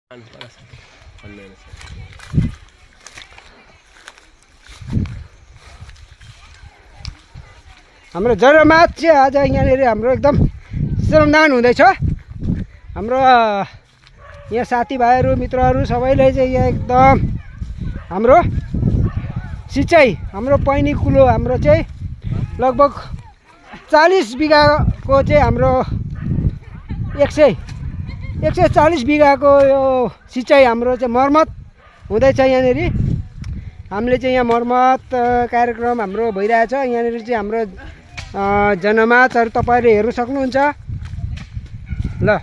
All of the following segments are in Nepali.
हाम्रो जरामात चाहिँ आज यहाँनिर हाम्रो एकदम श्रमदान हुँदैछ। हाम्रो यहाँ साथीभाइहरू मित्रहरू सबैले चाहिँ यहाँ एकदम हाम्रो सिँचाइ हाम्रो पैनी कुलो हाम्रो चाहिँ लगभग 40 बिघाको चाहिँ हाम्रो 140 बिघाको यो सिँचाइ हाम्रो चाहिँ मर्मत हुँदैछ। यहाँनिर हामीले चाहिँ यहाँ मर्मत कार्यक्रम हाम्रो भइरहेछ। यहाँनिर चाहिँ हाम्रो जनमाचहरू तपाईँले हेर्न सक्नुहुन्छ। ल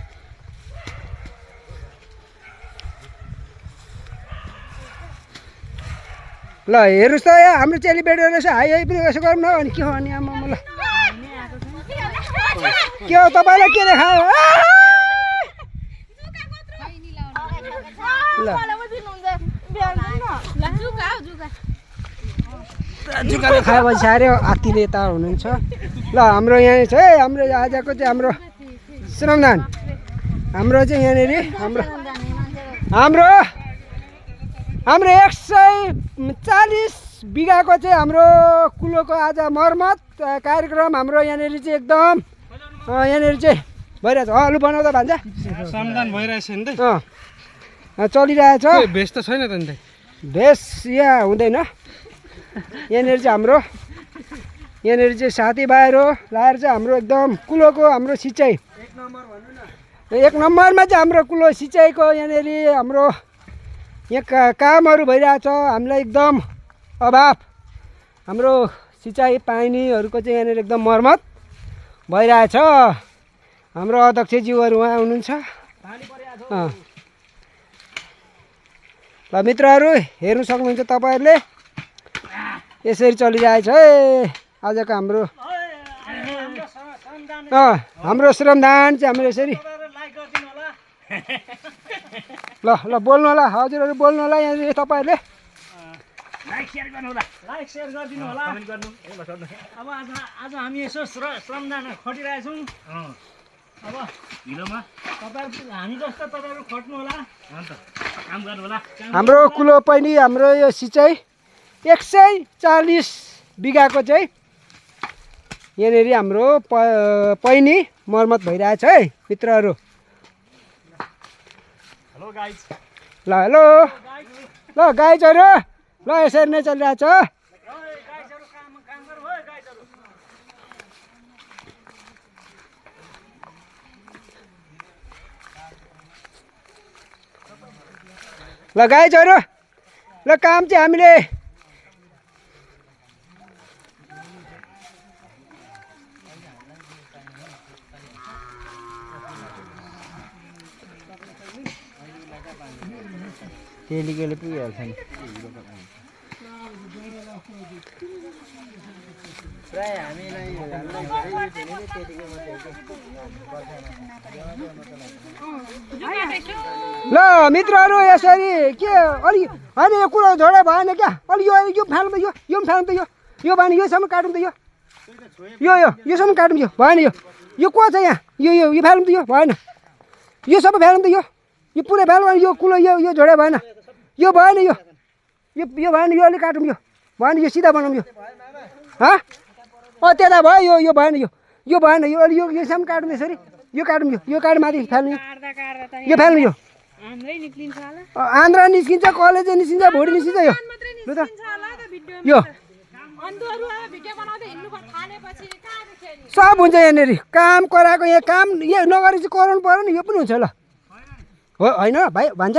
ल हेर्नुहोस् त यहाँ हाम्रो चेलीबेटी रहेछ। हाई पनि यसो गरौँ न। अनि के हो अनि आमा ल के हो तपाईँलाई के देखायो? ल जुकाले खाएपछि अरे हात्तीले यता हुनुहुन्छ। ल हाम्रो यहाँ छ है हाम्रो आजको चाहिँ हाम्रो श्रमदान हाम्रो चाहिँ यहाँनिर हाम्रो 140 बिघाको चाहिँ हाम्रो कुलोको आज मर्मत कार्यक्रम हाम्रो यहाँनिर चाहिँ एकदम यहाँनिर चाहिँ भइरहेछ। लु बनाउँदा भन्छ श्रमदान भइरहेछ नि त। चलिरहेछ। भेष त छैन त नि त। भेष यहाँ हुँदैन। यहाँनिर चाहिँ हाम्रो यहाँनिर चाहिँ साथीभाइहरू लाएर चाहिँ हाम्रो एकदम कुलोको हाम्रो सिँचाइ 1 नम्बरमा चाहिँ हाम्रो कुलो सिँचाइको यहाँनिर हाम्रो यहाँ कामहरू भइरहेछ। हामीलाई एकदम अभाव हाम्रो सिँचाइ पानीहरूको चाहिँ यहाँनिर एकदम मर्मत भइरहेछ। हाम्रो अध्यक्षज्यूहरू उहाँ हुनुहुन्छ। ल मित्रहरू हेर्नु सक्नुहुन्छ तपाईँहरूले यसरी चलिरहेछ है आजको हाम्रो हाम्रो श्रमदान चाहिँ हाम्रो यसरी। ल ल बोल्नु होला हजुरहरू बोल्नु होला यहाँनिर तपाईँहरूले लाइक सेयर गर्नु होला। लाइक सेयर गरिदिनु होला। कमेन्ट गर्नु। अब आज हामी यसो श्रमदान खटिरहेछौँ। अब ढिलोमा तपाईहरु हामी जस्तो तपाईहरु खट्नु होला। अन्त काम गर्नु होला। हाम्रो कुलो पैनी हाम्रो यो सिँचाइ 140 बिघाको चाहिँ यहाँनिर हाम्रो पैनी मर्मत भइरहेछ है मित्रहरू। Hello guys. ल हेलो ल गाइजहरू ल यसरी नै चलिरहेछ। ल गाइजहरू ल काम चाहिँ हामीले तेलीले पुगिहाल्छ नि। प्राय हामीलाई ल मित्रहरू यसरी के अलि होइन यो कुरो झोडा भएन क्या। अलि यो फाल्नु त यो पनि फाल्नु त यो भएन योसम्म काटौँ त योसम्म काटौँ भएन यो को छ यहाँ यो फाल्नु त यो भएन यो सबै फाल्नु त यो पुरै फाल्नु यो कुलो यो झोडा भएन यो भएन यो भएन यो अलिक काटौँ यो भएन यो सिधा बनाऊँ यो त्यता भयो यो भएन यो भएन यो अलि योसम्म काटौँ यसरी यो काटौँ यो काट माथि फाल्नु यो फाल्नु यो आन्द्रा निस्किन्छ कलेज निस्किन्छ भुँडी निस्किन्छ यो लु त यो सब हुन्छ यहाँनिर काम कराएको यहाँ काम यो नगरेपछि कराउनु पर्यो नि यो पनि हुन्छ ल हो होइन भाइ भन्छ।